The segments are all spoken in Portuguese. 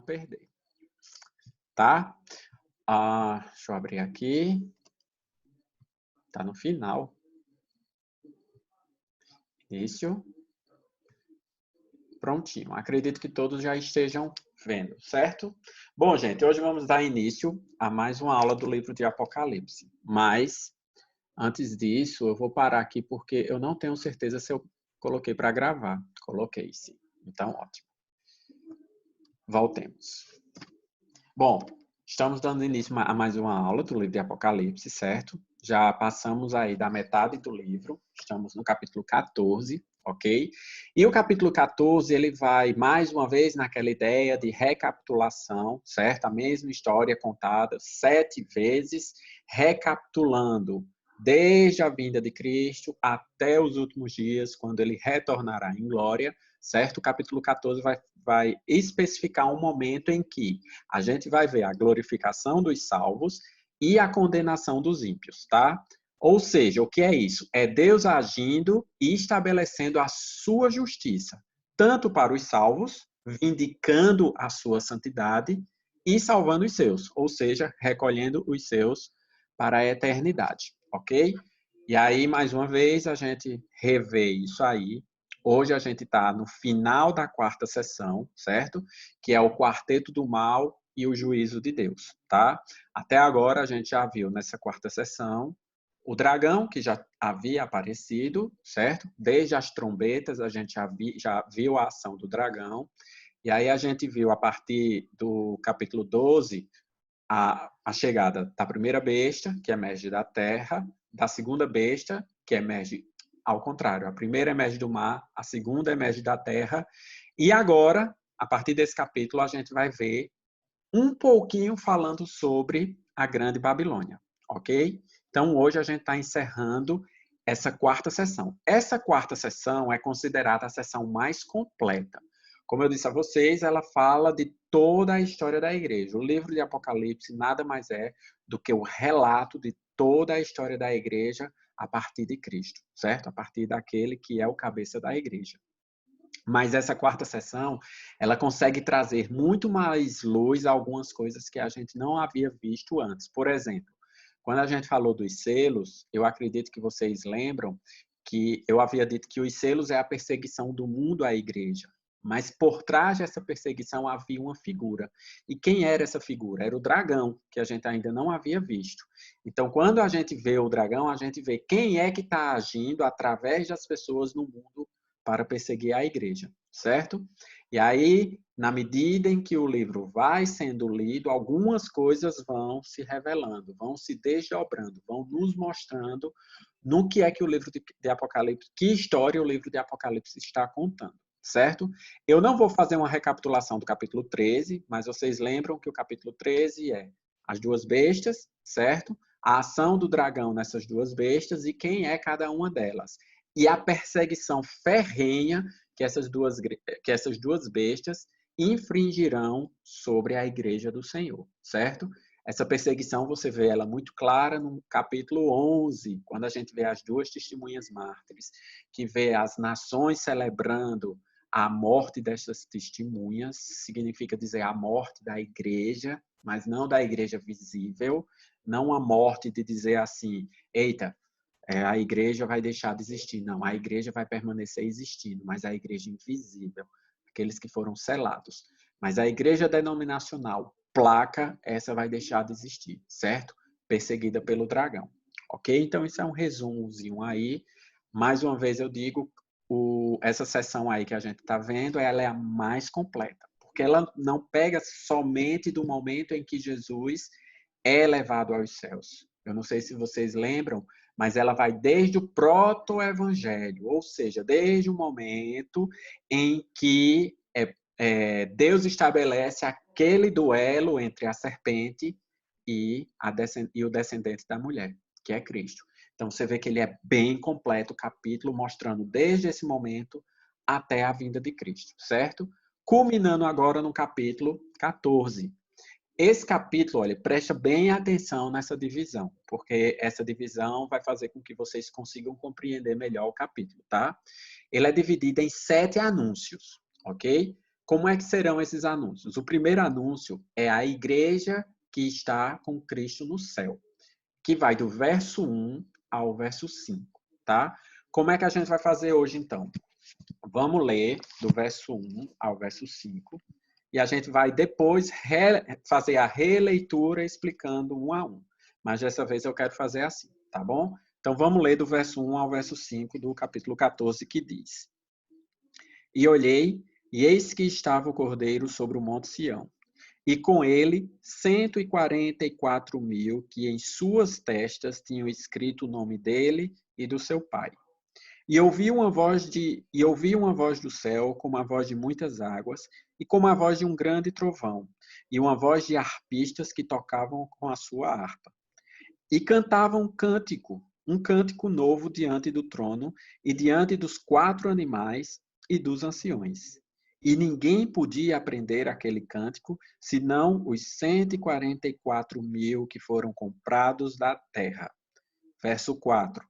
perder. Tá? Deixa eu abrir aqui. Tá no final. Início. Prontinho. Acredito que todos já estejam vendo, certo? Bom, gente, hoje vamos dar início a mais uma aula do livro de Apocalipse. Mas, antes disso, eu vou parar aqui porque eu não tenho certeza se eu coloquei para gravar. Coloquei, sim. Então, ótimo. Voltemos. Bom, estamos dando início a mais uma aula do livro de Apocalipse, certo? Já passamos aí da metade do livro, estamos no capítulo 14, ok? E o capítulo 14, ele vai mais uma vez naquela ideia de recapitulação, certo? A mesma história contada 7 vezes, recapitulando desde a vinda de Cristo até os últimos dias, quando ele retornará em glória, certo? O capítulo 14 vai especificar um momento em que a gente vai ver a glorificação dos salvos e a condenação dos ímpios, tá? Ou seja, o que é isso? É Deus agindo e estabelecendo a sua justiça, tanto para os salvos, vindicando a sua santidade e salvando os seus, ou seja, recolhendo os seus para a eternidade, ok? E aí, mais uma vez, a gente revê isso aí. Hoje a gente está no final da 4ª sessão, certo? Que é o quarteto do mal e o juízo de Deus, tá? Até agora a gente já viu nessa 4ª sessão o dragão, que já havia aparecido, certo? Desde as trombetas a gente já viu a ação do dragão. E aí a gente viu a partir do capítulo 12 a chegada da primeira besta, que emerge da terra, da segunda besta, que emerge ao contrário. A primeira emerge do mar, a segunda emerge da terra. E agora, a partir desse capítulo, a gente vai ver um pouquinho falando sobre a Grande Babilônia, ok? Então, hoje a gente está encerrando essa 4ª sessão. Essa 4ª sessão é considerada a sessão mais completa. Como eu disse a vocês, ela fala de toda a história da igreja. O livro de Apocalipse nada mais é do que o relato de toda a história da igreja a partir de Cristo, certo? A partir daquele que é o cabeça da igreja. Mas essa 4ª sessão, ela consegue trazer muito mais luz a algumas coisas que a gente não havia visto antes. Por exemplo, quando a gente falou dos selos, eu acredito que vocês lembram que eu havia dito que os selos é a perseguição do mundo à igreja. Mas por trás dessa perseguição havia uma figura. E quem era essa figura? Era o dragão, que a gente ainda não havia visto. Então, quando a gente vê o dragão, a gente vê quem é que está agindo através das pessoas no mundo para perseguir a igreja, certo? E aí, na medida em que o livro vai sendo lido, algumas coisas vão se revelando, vão se desdobrando, vão nos mostrando no que é que o livro de Apocalipse, que história o livro de Apocalipse está contando, certo? Eu não vou fazer uma recapitulação do capítulo 13, mas vocês lembram que o capítulo 13 é as 2 bestas, certo? A ação do dragão nessas 2 bestas e quem é cada uma delas. E a perseguição ferrenha que essas duas bestas infringirão sobre a igreja do Senhor, certo? Essa perseguição você vê ela muito clara no capítulo 11, quando a gente vê as 2 testemunhas mártires, que vê as nações celebrando a morte dessas testemunhas, significa dizer a morte da igreja, mas não da igreja visível, não a morte de dizer assim, eita, a igreja vai deixar de existir. Não, a igreja vai permanecer existindo, mas a igreja invisível, aqueles que foram selados. Mas a igreja denominacional, placa, essa vai deixar de existir, certo? Perseguida pelo dragão. Ok? Então, isso é um resumozinho aí. Mais uma vez eu digo, essa sessão aí que a gente está vendo, ela é a mais completa, porque ela não pega somente do momento em que Jesus é levado aos céus. Eu não sei se vocês lembram, mas ela vai desde o proto-evangelho, ou seja, desde o momento em que Deus estabelece aquele duelo entre a serpente e o descendente da mulher, que é Cristo. Então, você vê que ele é bem completo o capítulo, mostrando desde esse momento até a vinda de Cristo, certo? Culminando agora no capítulo 14. Esse capítulo, olha, presta bem atenção nessa divisão, porque essa divisão vai fazer com que vocês consigam compreender melhor o capítulo, tá? Ele é dividido em 7 anúncios, ok? como é que serão esses anúncios? O primeiro anúncio é a igreja que está com Cristo no céu, que vai do verso 1 ao verso 5, tá? Como é que a gente vai fazer hoje, então? Vamos ler do verso 1 ao verso 5 e a gente vai depois fazer a releitura explicando um a um. Mas dessa vez eu quero fazer assim, tá bom? Então vamos ler do verso 1 ao verso 5 do capítulo 14, que diz: E olhei, e eis que estava o Cordeiro sobre o monte Sião, e com ele 144.000 que em suas testas tinham escrito o nome dele e do seu pai. E ouvi uma voz do céu, como a voz de muitas águas, e como a voz de um grande trovão, e uma voz de harpistas que tocavam com a sua harpa. E cantavam um cântico novo diante do trono, e diante dos 4 animais e dos anciões. E ninguém podia aprender aquele cântico, senão os 144.000 que foram comprados da terra. Verso 4.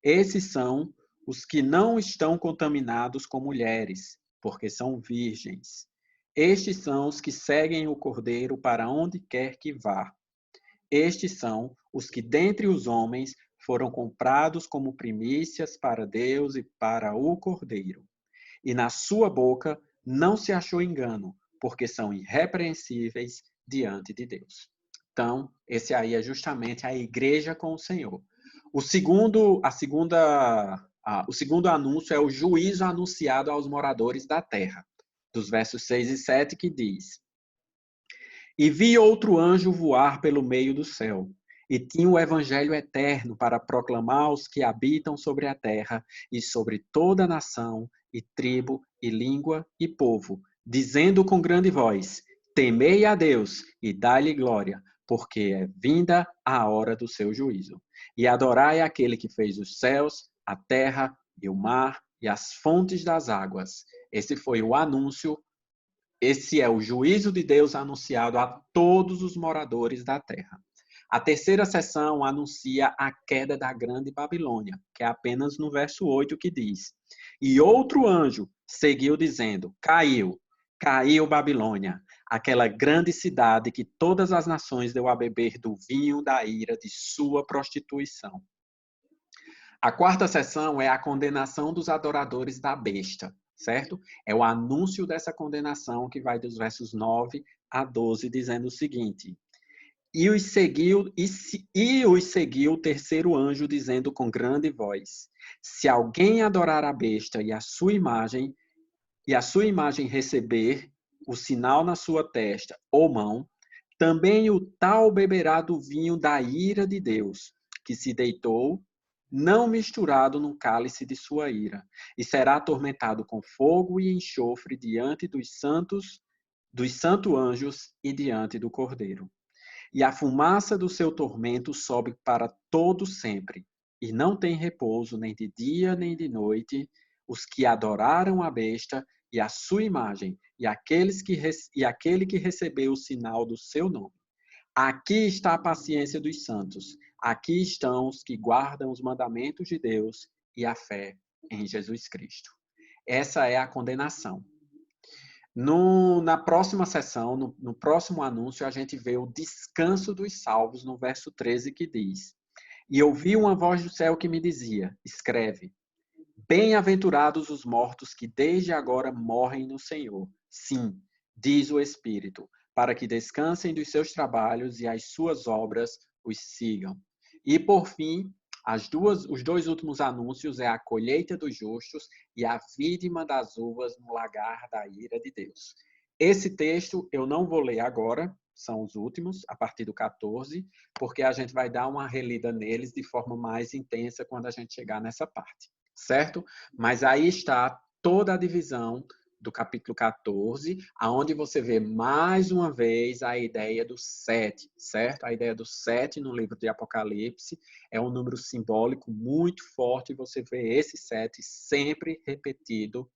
Esses são os que não estão contaminados com mulheres, porque são virgens. Estes são os que seguem o Cordeiro para onde quer que vá. Estes são os que dentre os homens foram comprados como primícias para Deus e para o Cordeiro. E na sua boca não se achou engano, porque são irrepreensíveis diante de Deus. Então, esse aí é justamente a igreja com o Senhor. O segundo anúncio é o juízo anunciado aos moradores da terra, dos versos 6 e 7, que diz: E vi outro anjo voar pelo meio do céu, e tinha o evangelho eterno para proclamar aos que habitam sobre a terra e sobre toda nação, e tribo, e língua, e povo, dizendo com grande voz: Temei a Deus e dai-lhe glória, porque é vinda a hora do seu juízo. E adorai aquele que fez os céus, a terra e o mar e as fontes das águas. Esse foi o anúncio. Esse é o juízo de Deus anunciado a todos os moradores da terra. A terceira sessão anuncia a queda da grande Babilônia, que é apenas no verso 8 que diz: E outro anjo seguiu dizendo: Caiu, caiu Babilônia, aquela grande cidade que todas as nações deu a beber do vinho da ira de sua prostituição. A quarta sessão é a condenação dos adoradores da besta, certo? É o anúncio dessa condenação que vai dos versos 9 a 12, dizendo o seguinte: E os seguiu o terceiro anjo, dizendo com grande voz: Se alguém adorar a besta e a sua imagem receber o sinal na sua testa ou mão, também o tal beberá do vinho da ira de Deus, que se deitou, não misturado no cálice de sua ira, e será atormentado com fogo e enxofre diante dos santos anjos e diante do Cordeiro. E a fumaça do seu tormento sobe para todo sempre, e não tem repouso nem de dia nem de noite os que adoraram a besta e a sua imagem, e aquele que recebeu o sinal do seu nome. Aqui está a paciência dos santos. Aqui estão os que guardam os mandamentos de Deus e a fé em Jesus Cristo. Essa é a condenação. Na próxima sessão, no próximo anúncio, a gente vê o descanso dos salvos no verso 13, que diz: E ouvi uma voz do céu que me dizia: Escreve, bem-aventurados os mortos que desde agora morrem no Senhor. Sim, diz o Espírito, para que descansem dos seus trabalhos e as suas obras os sigam. E, por fim, os dois últimos anúncios é a colheita dos justos e a vídima das uvas no lagar da ira de Deus. Esse texto eu não vou ler agora, são os últimos, a partir do 14, porque a gente vai dar uma relida neles de forma mais intensa quando a gente chegar nessa parte, certo? Mas aí está toda a divisão do capítulo 14, aonde você vê mais uma vez a ideia do 7, certo? A ideia do 7 no livro de Apocalipse é um número simbólico muito forte, e você vê esse 7 sempre repetido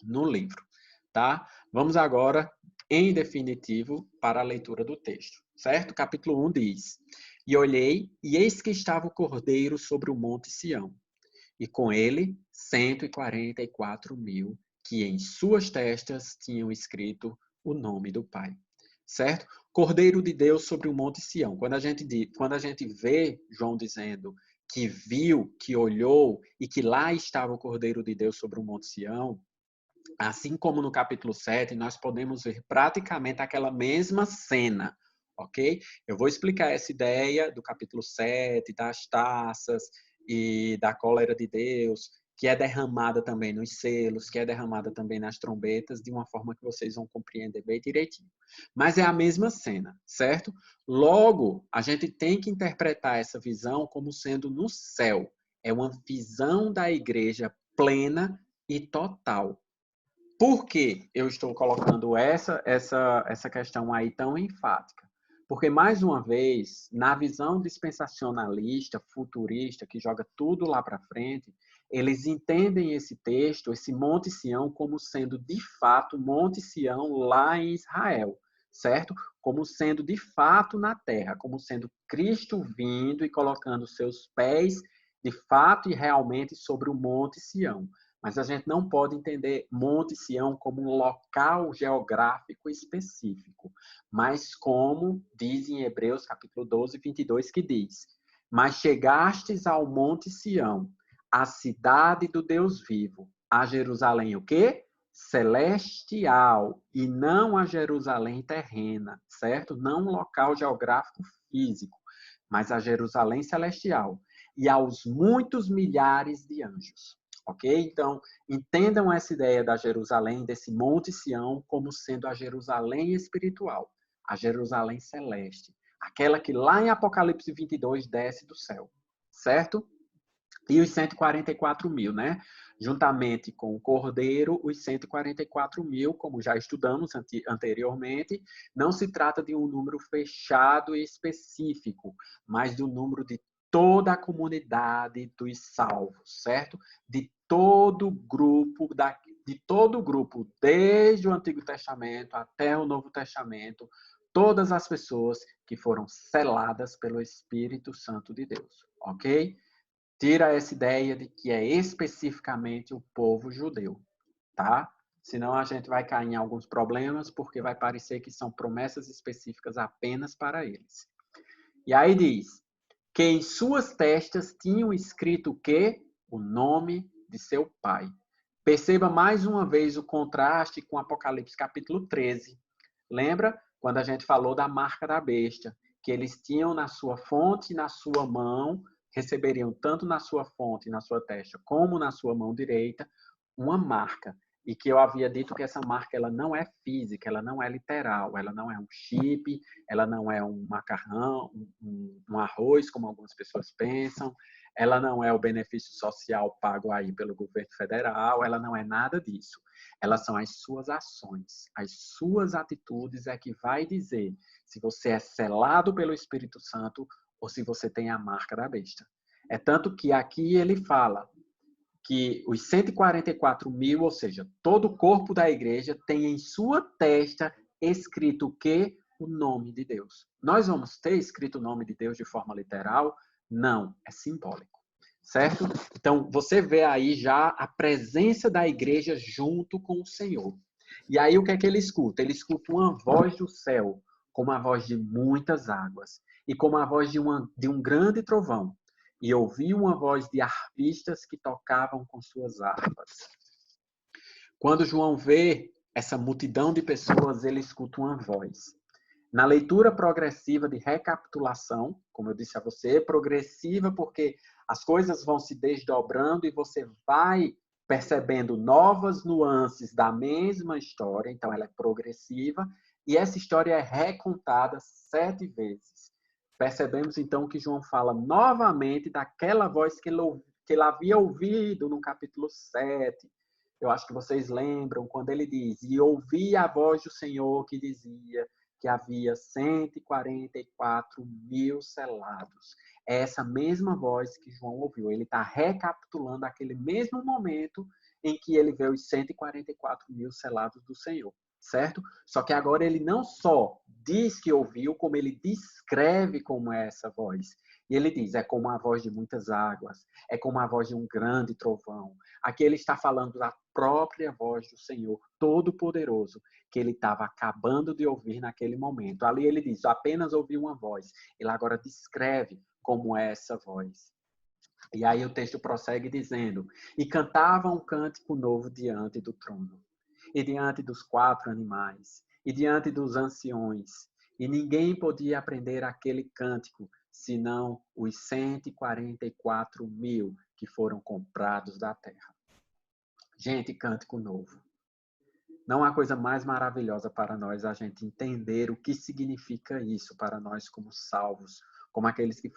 no livro, tá? Vamos agora, em definitivo, para a leitura do texto, certo? Capítulo 1 diz: E olhei, e eis que estava o Cordeiro sobre o monte Sião, e com ele 144.000 que em suas testas tinham escrito o nome do Pai. Certo? Cordeiro de Deus sobre o Monte Sião. Quando a gente vê João dizendo que viu, que olhou e que lá estava o Cordeiro de Deus sobre o Monte Sião, assim como no capítulo 7, nós podemos ver praticamente aquela mesma cena, ok? Eu vou explicar essa ideia do capítulo 7, das taças e da cólera de Deus, que é derramada também nos selos, que é derramada também nas trombetas, de uma forma que vocês vão compreender bem direitinho. Mas é a mesma cena, certo? Logo, a gente tem que interpretar essa visão como sendo no céu. É uma visão da igreja plena e total. Por que eu estou colocando essa questão aí tão enfática? Porque, mais uma vez, na visão dispensacionalista, futurista, que joga tudo lá para frente, eles entendem esse texto, esse Monte Sião, como sendo, de fato, Monte Sião lá em Israel, certo? Como sendo, de fato, na terra, como sendo Cristo vindo e colocando seus pés, de fato e realmente, sobre o Monte Sião. Mas a gente não pode entender Monte Sião como um local geográfico específico, mas como diz em Hebreus capítulo 12, 22, que diz: mas chegastes ao Monte Sião, a cidade do Deus vivo, a Jerusalém o quê? Celestial, e não a Jerusalém terrena, certo? Não um local geográfico físico, mas a Jerusalém celestial, e aos muitos milhares de anjos. Ok? Então, entendam essa ideia da Jerusalém, desse Monte Sião, como sendo a Jerusalém espiritual, a Jerusalém celeste, aquela que lá em Apocalipse 22 desce do céu, certo? E os 144 mil, né? Juntamente com o Cordeiro, os 144 mil, como já estudamos anteriormente, não se trata de um número fechado e específico, mas do número de toda a comunidade dos salvos, certo? De todo grupo, desde o Antigo Testamento até o Novo Testamento, todas as pessoas que foram seladas pelo Espírito Santo de Deus, ok? Tira essa ideia de que é especificamente o povo judeu, tá? Senão a gente vai cair em alguns problemas, porque vai parecer que são promessas específicas apenas para eles. E aí diz que em suas testas tinham escrito o quê? O nome de seu pai. Perceba mais uma vez o contraste com Apocalipse capítulo 13. Lembra quando a gente falou da marca da besta? Que eles tinham na sua fonte e na sua mão, receberiam tanto na sua fonte e na sua testa, como na sua mão direita, uma marca. E que eu havia dito que essa marca ela não é física, ela não é literal, ela não é um chip, ela não é um macarrão, um arroz, como algumas pessoas pensam, ela não é o benefício social pago aí pelo governo federal, ela não é nada disso. Elas são as suas ações, as suas atitudes é que vai dizer se você é selado pelo Espírito Santo ou se você tem a marca da besta. É tanto que aqui ele fala que os 144 mil, ou seja, todo o corpo da igreja, tem em sua testa escrito o quê? O nome de Deus. Nós vamos ter escrito o nome de Deus de forma literal? Não, é simbólico. Certo? Então, você vê aí já a presença da igreja junto com o Senhor. E aí, o que é que ele escuta? Ele escuta uma voz do céu, como a voz de muitas águas, e como a voz de um grande trovão. E ouvi uma voz de harpistas que tocavam com suas harpas. Quando João vê essa multidão de pessoas, ele escuta uma voz. Na leitura progressiva de recapitulação, como eu disse a você, progressiva porque as coisas vão se desdobrando e você vai percebendo novas nuances da mesma história, então ela é progressiva, e essa história é recontada 7 vezes. Percebemos então que João fala novamente daquela voz que ele havia ouvido no capítulo 7. Eu acho que vocês lembram quando ele diz: e ouvi a voz do Senhor que dizia que havia 144 mil selados. É essa mesma voz que João ouviu. Ele está recapitulando aquele mesmo momento em que ele vê os 144 mil selados do Senhor, certo? Só que agora ele não só diz que ouviu, como ele descreve como é essa voz. E ele diz, é como a voz de muitas águas, é como a voz de um grande trovão. Aqui ele está falando da própria voz do Senhor Todo-Poderoso, que ele estava acabando de ouvir naquele momento. Ali ele diz, apenas ouvi uma voz. Ele agora descreve como é essa voz. E aí o texto prossegue dizendo, e cantava um cântico novo diante do trono, e diante dos 4 animais, e diante dos anciões, e ninguém podia aprender aquele cântico, senão os 144 mil que foram comprados da terra. Gente, cântico novo. Não há coisa mais maravilhosa para nós a gente entender o que significa isso para nós como salvos, como aqueles que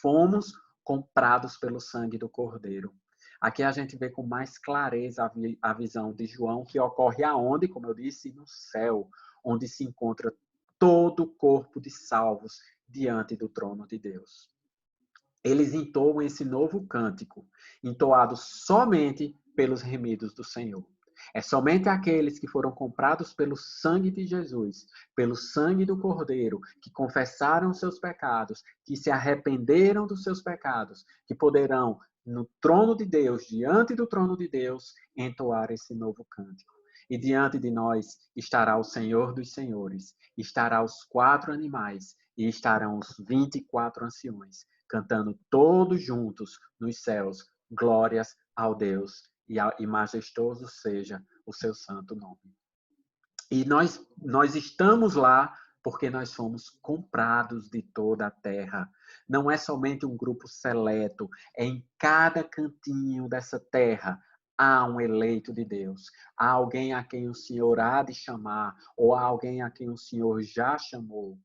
fomos comprados pelo sangue do Cordeiro. Aqui a gente vê com mais clareza a visão de João, que ocorre aonde, como eu disse, no céu, onde se encontra todo o corpo de salvos diante do trono de Deus. Eles entoam esse novo cântico, entoado somente pelos remidos do Senhor. É somente aqueles que foram comprados pelo sangue de Jesus, pelo sangue do Cordeiro, que confessaram seus pecados, que se arrependeram dos seus pecados, que poderão, no trono de Deus, diante do trono de Deus, entoar esse novo cântico. E diante de nós estará o Senhor dos Senhores, estará os 4 animais e estarão os 24 anciões, cantando todos juntos nos céus, glórias ao Deus e majestoso seja o seu santo nome. E nós estamos lá porque nós fomos comprados de toda a terra. Não é somente um grupo seleto, é em cada cantinho dessa terra há um eleito de Deus. Há alguém a quem o Senhor há de chamar, ou há alguém a quem o Senhor já chamou.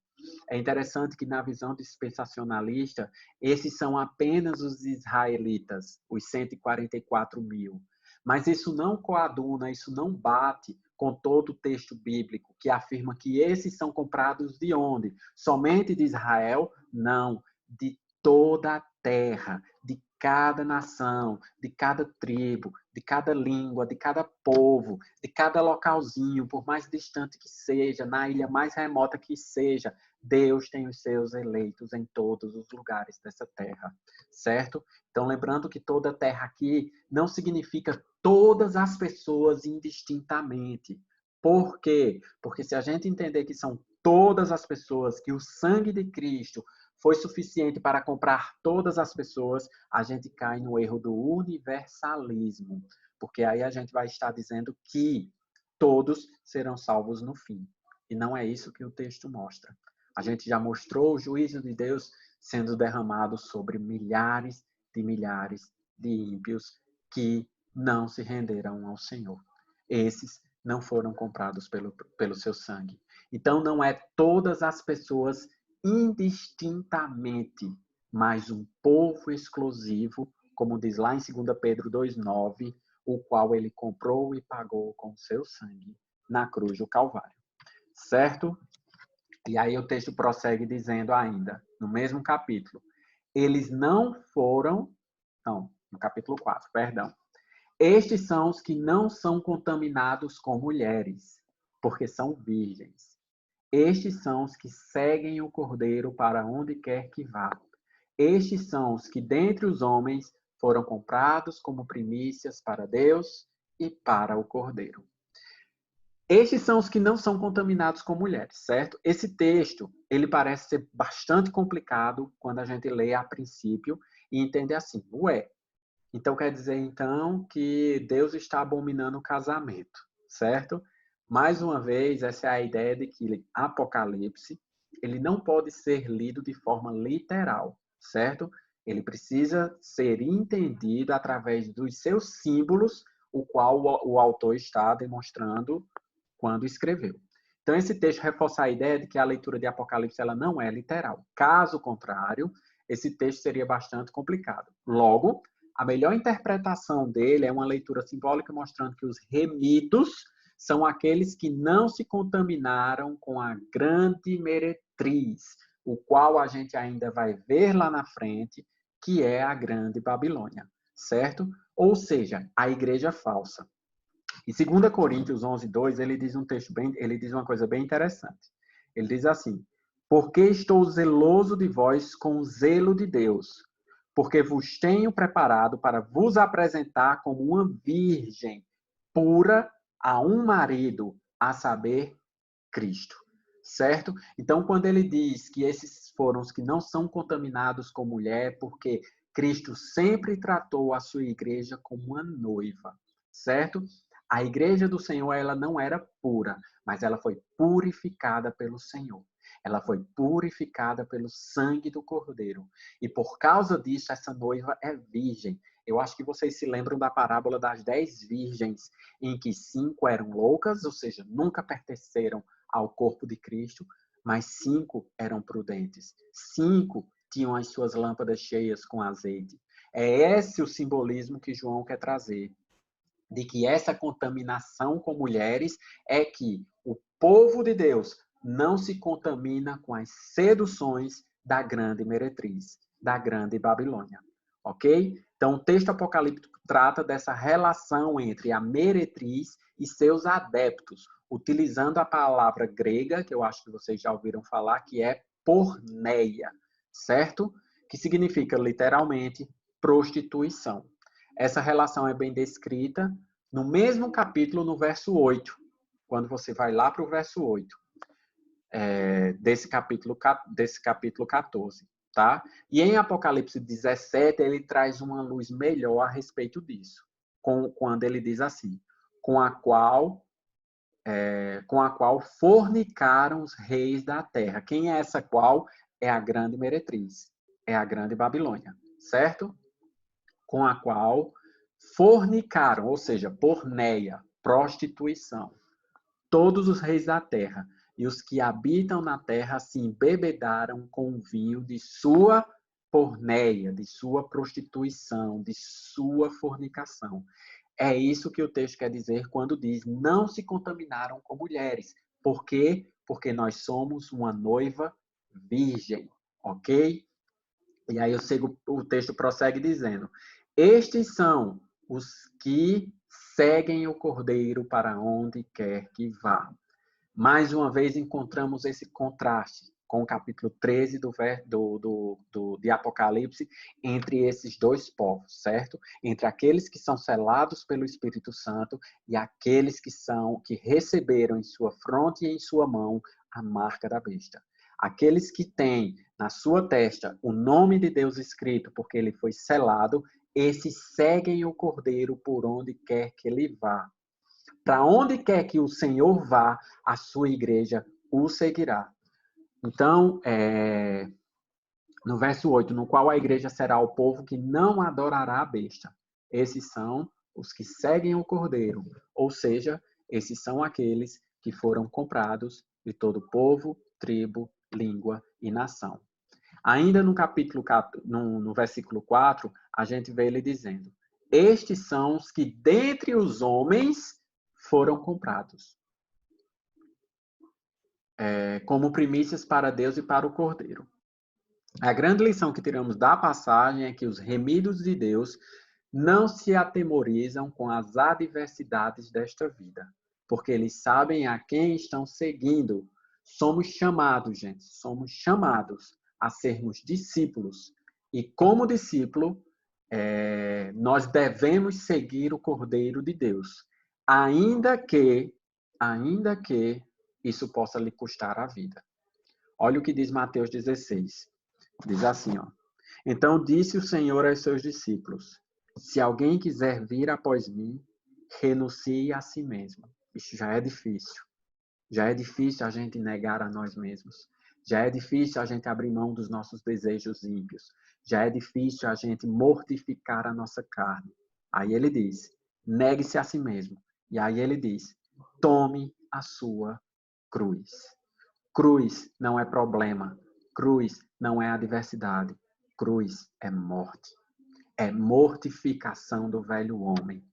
É interessante que na visão dispensacionalista, esses são apenas os israelitas, os 144 mil. Mas isso não coaduna, isso não bate com todo o texto bíblico, que afirma que esses são comprados de onde? Somente de Israel? Não, de toda a terra, de cada nação, de cada tribo, de cada língua, de cada povo, de cada localzinho, por mais distante que seja, na ilha mais remota que seja, Deus tem os seus eleitos em todos os lugares dessa terra, certo? Então, lembrando que toda terra aqui não significa todas as pessoas indistintamente. Por quê? Porque se a gente entender que são todas as pessoas, que o sangue de Cristo foi suficiente para comprar todas as pessoas, a gente cai no erro do universalismo. Porque aí a gente vai estar dizendo que todos serão salvos no fim. E não é isso que o texto mostra. A gente já mostrou o juízo de Deus sendo derramado sobre milhares de ímpios que não se renderam ao Senhor. Esses não foram comprados pelo seu sangue. Então, não é todas as pessoas indistintamente, mas um povo exclusivo, como diz lá em 2 Pedro 2,9, o qual ele comprou e pagou com seu sangue na cruz do Calvário. Certo? E aí o texto prossegue dizendo ainda, no mesmo capítulo, eles não foram, não, no capítulo 4, perdão. Estes são os que não são contaminados com mulheres, porque são virgens. Estes são os que seguem o Cordeiro para onde quer que vá. Estes são os que dentre os homens foram comprados como primícias para Deus e para o Cordeiro. Estes são os que não são contaminados com mulheres, certo? Esse texto, ele parece ser bastante complicado quando a gente lê a princípio e entende assim, então quer dizer então que Deus está abominando o casamento, certo? Mais uma vez, essa é a ideia de que Apocalipse, ele não pode ser lido de forma literal, certo? Ele precisa ser entendido através dos seus símbolos, o qual o autor está demonstrando quando escreveu. Então, esse texto reforça a ideia de que a leitura de Apocalipse ela não é literal. Caso contrário, esse texto seria bastante complicado. Logo, a melhor interpretação dele é uma leitura simbólica mostrando que os remidos são aqueles que não se contaminaram com a grande meretriz, o qual a gente ainda vai ver lá na frente, que é a grande Babilônia, certo? Ou seja, a igreja falsa. Em 2 Coríntios 11:2, ele diz uma coisa bem interessante. Ele diz assim: Porque estou zeloso de vós com o zelo de Deus, porque vos tenho preparado para vos apresentar como uma virgem pura a um marido, a saber, Cristo. Certo? Então, quando ele diz que esses foram os que não são contaminados com mulher, porque Cristo sempre tratou a sua igreja como uma noiva, certo? A igreja do Senhor, ela não era pura, mas ela foi purificada pelo Senhor. Ela foi purificada pelo sangue do Cordeiro. E por causa disso, essa noiva é virgem. Eu acho que vocês se lembram da parábola das 10 virgens, em que 5 eram loucas, ou seja, nunca pertenceram ao corpo de Cristo, mas 5 eram prudentes. 5 tinham as suas lâmpadas cheias com azeite. É esse o simbolismo que João quer trazer, de que essa contaminação com mulheres é que o povo de Deus não se contamina com as seduções da grande meretriz, da grande Babilônia. Ok? Então, o texto apocalíptico trata dessa relação entre a meretriz e seus adeptos, utilizando a palavra grega, que eu acho que vocês já ouviram falar, que é porneia, certo? Que significa, literalmente, prostituição. Essa relação é bem descrita no mesmo capítulo, no verso 8. Quando você vai lá para o verso 8 desse capítulo 14. Tá? E em Apocalipse 17, ele traz uma luz melhor a respeito disso. Quando ele diz assim, com a qual fornicaram os reis da terra. Quem é essa qual? É a grande meretriz. É a grande Babilônia. Certo? Com a qual fornicaram, ou seja, porneia, prostituição, todos os reis da terra, e os que habitam na terra se embebedaram com o vinho de sua porneia, de sua prostituição, de sua fornicação. É isso que o texto quer dizer quando diz: não se contaminaram com mulheres. Por quê? Porque nós somos uma noiva virgem, ok? E aí o texto prossegue dizendo: estes são os que seguem o Cordeiro para onde quer que vá. Mais uma vez encontramos esse contraste com o capítulo 13 de Apocalipse entre esses dois povos, certo? Entre aqueles que são selados pelo Espírito Santo e aqueles que receberam em sua fronte e em sua mão a marca da besta. Aqueles que têm na sua testa o nome de Deus escrito porque ele foi selado, esses seguem o Cordeiro por onde quer que ele vá. Para onde quer que o Senhor vá, a sua igreja o seguirá. Então, no verso 8, no qual a igreja será o povo que não adorará a besta. Esses são os que seguem o Cordeiro, ou seja, esses são aqueles que foram comprados de todo povo, tribo, língua e nação. Ainda no versículo 4, a gente vê ele dizendo: estes são os que dentre os homens foram comprados, como primícias para Deus e para o Cordeiro. A grande lição que tiramos da passagem é que os remidos de Deus não se atemorizam com as adversidades desta vida, porque eles sabem a quem estão seguindo. Somos chamados, gente, somos chamados a sermos discípulos. E como discípulo, nós devemos seguir o Cordeiro de Deus, ainda que isso possa lhe custar a vida. Olha o que diz Mateus 16. Diz assim, ó: então disse o Senhor aos seus discípulos: se alguém quiser vir após mim, renuncie a si mesmo. Isso já é difícil. Já é difícil a gente negar a nós mesmos. Já é difícil a gente abrir mão dos nossos desejos ímpios. Já é difícil a gente mortificar a nossa carne. Aí ele diz: negue-se a si mesmo. E aí ele diz: tome a sua cruz. Cruz não é problema. Cruz não é adversidade. Cruz é morte. É mortificação do velho homem.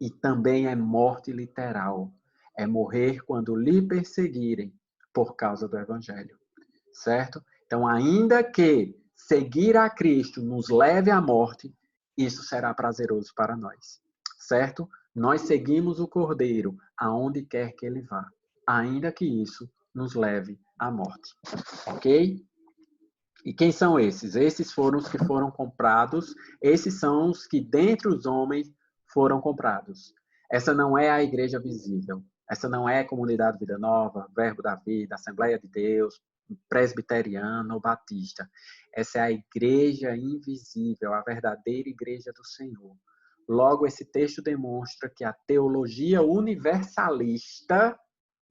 E também é morte literal. É morrer quando lhe perseguirem por causa do evangelho. Certo? Então, ainda que seguir a Cristo nos leve à morte, isso será prazeroso para nós. Certo? Nós seguimos o Cordeiro aonde quer que ele vá. Ainda que isso nos leve à morte. Ok? E quem são esses? Esses foram os que foram comprados, esses são os que dentre os homens foram comprados. Essa não é a igreja visível, essa não é a comunidade Vida Nova, Verbo da Vida, Assembleia de Deus, presbiteriana ou batista. Essa é a igreja invisível, a verdadeira igreja do Senhor. Logo, esse texto demonstra que a teologia universalista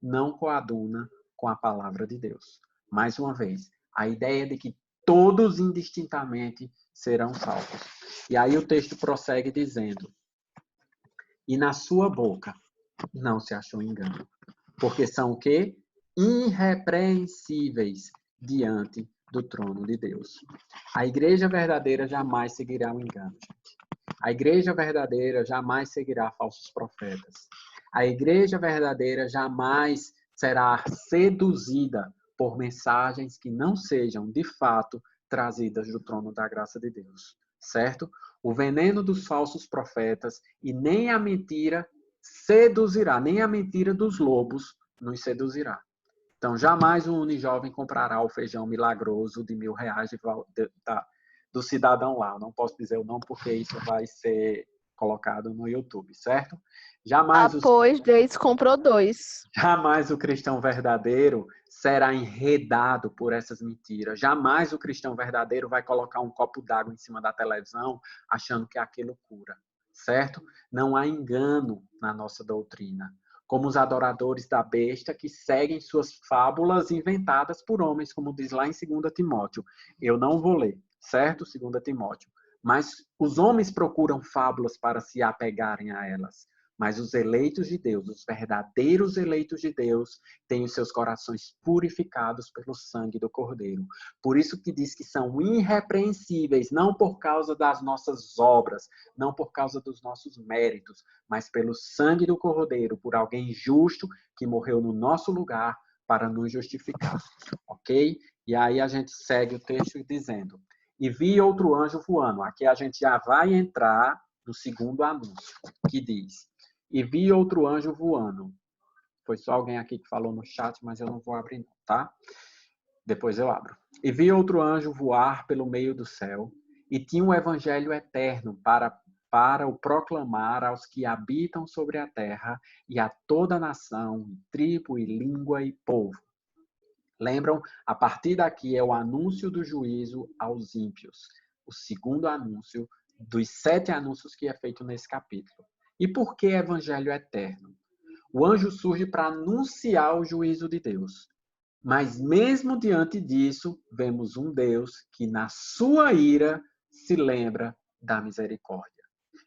não coaduna com a palavra de Deus. Mais uma vez, a ideia de que todos indistintamente serão salvos. E aí o texto prossegue dizendo: e na sua boca não se achou engano. Porque são o quê? Irrepreensíveis diante do trono de Deus. A igreja verdadeira jamais seguirá o engano, gente. A igreja verdadeira jamais seguirá falsos profetas. A igreja verdadeira jamais será seduzida por mensagens que não sejam, de fato, trazidas do trono da graça de Deus. Certo? O veneno dos falsos profetas e nem a mentira seduzirá, nem a mentira dos lobos nos seduzirá. Então, jamais um unijovem comprará o feijão milagroso de R$ 1.000 do cidadão lá. Eu não posso dizer o nome porque isso vai ser colocado no YouTube, certo? Pois Deus comprou 2. Jamais o cristão verdadeiro será enredado por essas mentiras. Jamais o cristão verdadeiro vai colocar um copo d'água em cima da televisão achando que aquilo cura, certo? Não há engano na nossa doutrina. Como os adoradores da besta que seguem suas fábulas inventadas por homens, como diz lá em 2 Timóteo. Eu não vou ler, certo? 2 Timóteo. Mas os homens procuram fábulas para se apegarem a elas. Mas os eleitos de Deus, os verdadeiros eleitos de Deus, têm os seus corações purificados pelo sangue do Cordeiro. Por isso que diz que são irrepreensíveis, não por causa das nossas obras, não por causa dos nossos méritos, mas pelo sangue do Cordeiro, por alguém justo que morreu no nosso lugar para nos justificar. Ok? E aí a gente segue o texto dizendo: e vi outro anjo voando. Aqui a gente já vai entrar no segundo anúncio, que diz: e vi outro anjo voando. Foi só alguém aqui que falou no chat, mas eu não vou abrir não, tá? Depois eu abro. E vi outro anjo voar pelo meio do céu, e tinha um evangelho eterno para o proclamar aos que habitam sobre a terra e a toda nação, tribo e língua e povo. Lembram? A partir daqui é o anúncio do juízo aos ímpios. O segundo anúncio dos 7 anúncios que é feito nesse capítulo. E por que evangelho eterno? O anjo surge para anunciar o juízo de Deus. Mas mesmo diante disso, vemos um Deus que na sua ira se lembra da misericórdia.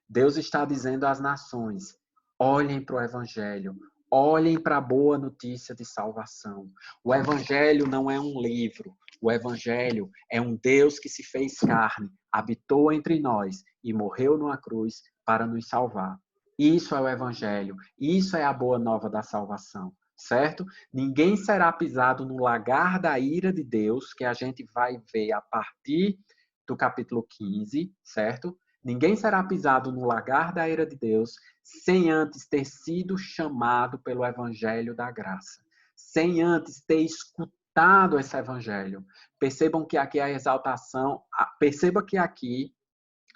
Deus está dizendo às nações: olhem para o evangelho, olhem para a boa notícia de salvação. O evangelho não é um livro, o evangelho é um Deus que se fez carne, habitou entre nós e morreu numa cruz para nos salvar. Isso é o evangelho, isso é a boa nova da salvação, certo? Ninguém será pisado no lagar da ira de Deus, que a gente vai ver a partir do capítulo 15, certo? Ninguém será pisado no lagar da ira de Deus sem antes ter sido chamado pelo evangelho da graça, sem antes ter escutado esse evangelho. Percebam que aqui a exaltação, perceba que aqui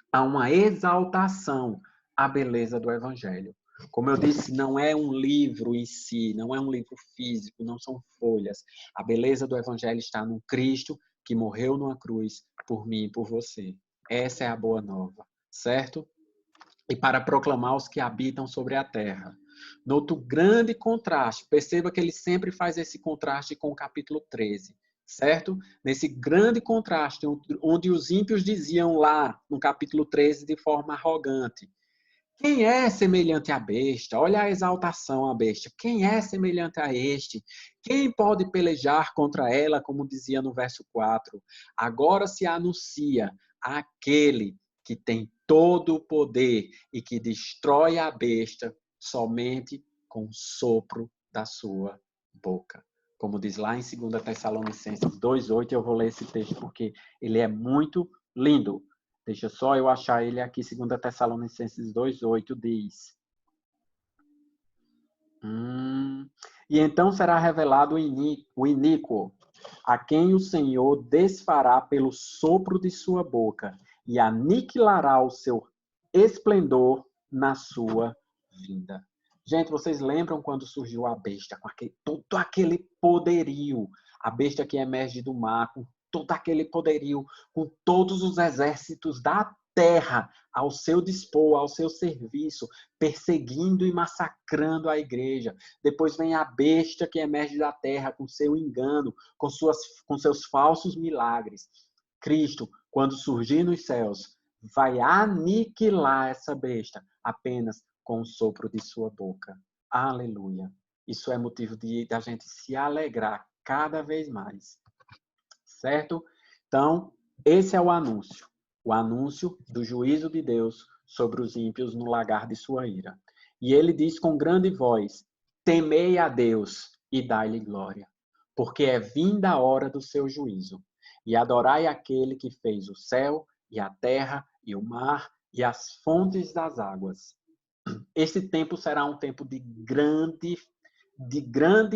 há uma exaltação à beleza do evangelho. Como eu disse, não é um livro em si, não é um livro físico, não são folhas. A beleza do evangelho está no Cristo que morreu numa cruz por mim e por você. Essa é a boa nova, certo? E para proclamar os que habitam sobre a terra. Noto grande contraste. Perceba que ele sempre faz esse contraste com o capítulo 13, certo? Nesse grande contraste, onde os ímpios diziam lá, no capítulo 13, de forma arrogante: quem é semelhante à besta? Olha a exaltação à besta. Quem é semelhante a este? Quem pode pelejar contra ela, como dizia no verso 4? Agora se anuncia aquele que tem todo o poder e que destrói a besta somente com o sopro da sua boca. Como diz lá em 2 Tessalonicenses 2:8, eu vou ler esse texto porque ele é muito lindo. Deixa só eu achar ele aqui, 2 Tessalonicenses 2:8 diz: E então será revelado o iníquo, a quem o Senhor desfará pelo sopro de sua boca, e aniquilará o seu esplendor na sua vinda. Gente, vocês lembram quando surgiu a besta, com todo aquele poderio, a besta que emerge do mar, com todo aquele poderio, com todos os exércitos da terra ao seu dispor, ao seu serviço, perseguindo e massacrando a igreja. Depois vem a besta que emerge da terra com seu engano, com seus falsos milagres. Cristo, quando surgir nos céus, vai aniquilar essa besta apenas com o sopro de sua boca. Aleluia. Isso é motivo da gente se alegrar cada vez mais. Certo? Então, esse é o anúncio do juízo de Deus sobre os ímpios no lagar de sua ira. E ele diz com grande voz: temei a Deus e dai-lhe glória, porque é vinda a hora do seu juízo. E adorai aquele que fez o céu e a terra e o mar e as fontes das águas. Esse tempo será um tempo de grande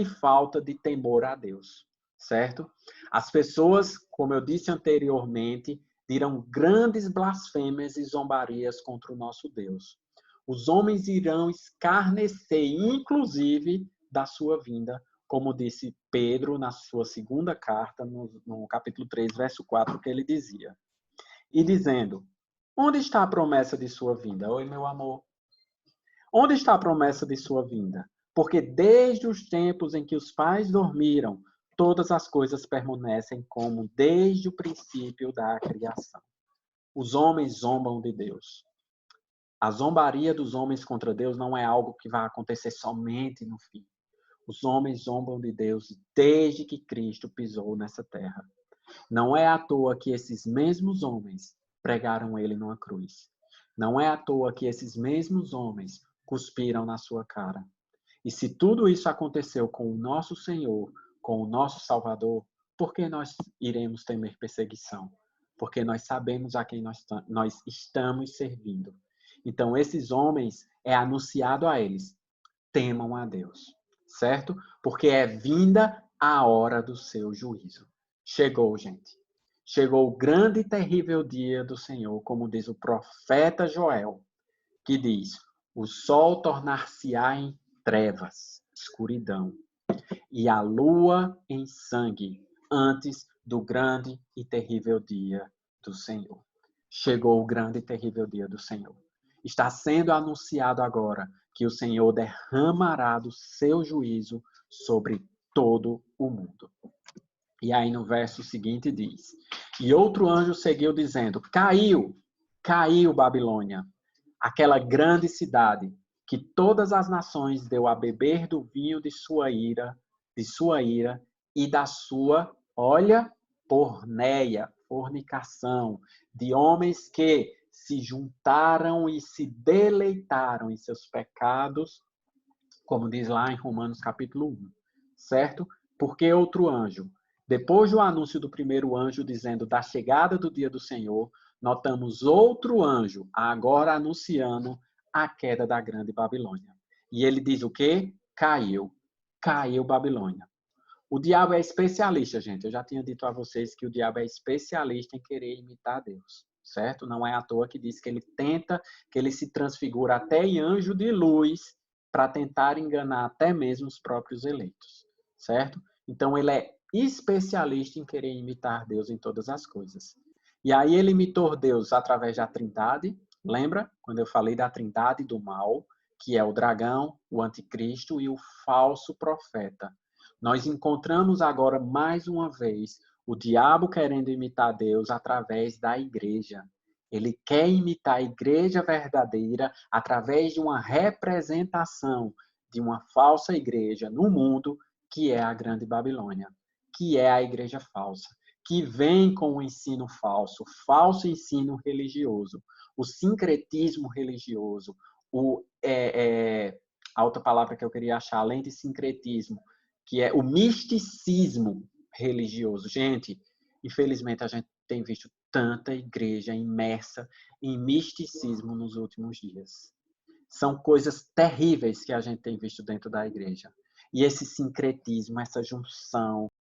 falta de temor a Deus, certo? As pessoas, como eu disse anteriormente, dirão grandes blasfêmias e zombarias contra o nosso Deus. Os homens irão escarnecer, inclusive, da sua vinda, como disse Pedro na sua segunda carta, no capítulo 3, verso 4, que ele dizia. E dizendo: onde está a promessa de sua vinda? Oi, meu amor. Onde está a promessa de sua vinda? Porque desde os tempos em que os pais dormiram, todas as coisas permanecem como desde o princípio da criação. Os homens zombam de Deus. A zombaria dos homens contra Deus não é algo que vai acontecer somente no fim. Os homens zombam de Deus desde que Cristo pisou nessa terra. Não é à toa que esses mesmos homens pregaram ele numa cruz. Não é à toa que esses mesmos homens cuspiram na sua cara. E se tudo isso aconteceu com o nosso Senhor, com o nosso Salvador, por que nós iremos temer perseguição? Porque nós sabemos a quem nós estamos servindo. Então, esses homens, é anunciado a eles: temam a Deus, certo? Porque é vinda a hora do seu juízo. Chegou, gente. Chegou o grande e terrível dia do Senhor, como diz o profeta Joel, que diz: o sol tornar-se-á em trevas, escuridão, e a lua em sangue, antes do grande e terrível dia do Senhor. Chegou o grande e terrível dia do Senhor. Está sendo anunciado agora que o Senhor derramará do seu juízo sobre todo o mundo. E aí no verso seguinte diz: e outro anjo seguiu dizendo: caiu Babilônia, aquela grande cidade que todas as nações deu a beber do vinho de sua ira e da sua, olha, porneia, fornicação, de homens que se juntaram e se deleitaram em seus pecados, como diz lá em Romanos capítulo 1, certo? Porque outro anjo, depois do anúncio do primeiro anjo dizendo da chegada do dia do Senhor, notamos outro anjo agora anunciando a queda da grande Babilônia. E ele diz o quê? Caiu Babilônia. O diabo é especialista, gente. Eu já tinha dito a vocês que o diabo é especialista em querer imitar Deus, certo? Não é à toa que diz que ele se transfigura até em anjo de luz para tentar enganar até mesmo os próprios eleitos, certo? Então ele é especialista em querer imitar Deus em todas as coisas. E aí ele imitou Deus através da Trindade. Lembra quando eu falei da Trindade do mal, que é o dragão, o anticristo e o falso profeta? Nós encontramos agora mais uma vez o diabo querendo imitar Deus através da igreja. Ele quer imitar a igreja verdadeira através de uma representação de uma falsa igreja no mundo, que é a grande Babilônia, que é a igreja falsa, que vem com o ensino falso ensino religioso, o sincretismo religioso, a outra palavra que eu queria achar, além de sincretismo, que é o misticismo religioso. Gente, infelizmente a gente tem visto tanta igreja imersa em misticismo nos últimos dias. São coisas terríveis que a gente tem visto dentro da igreja. E esse sincretismo, essa junção,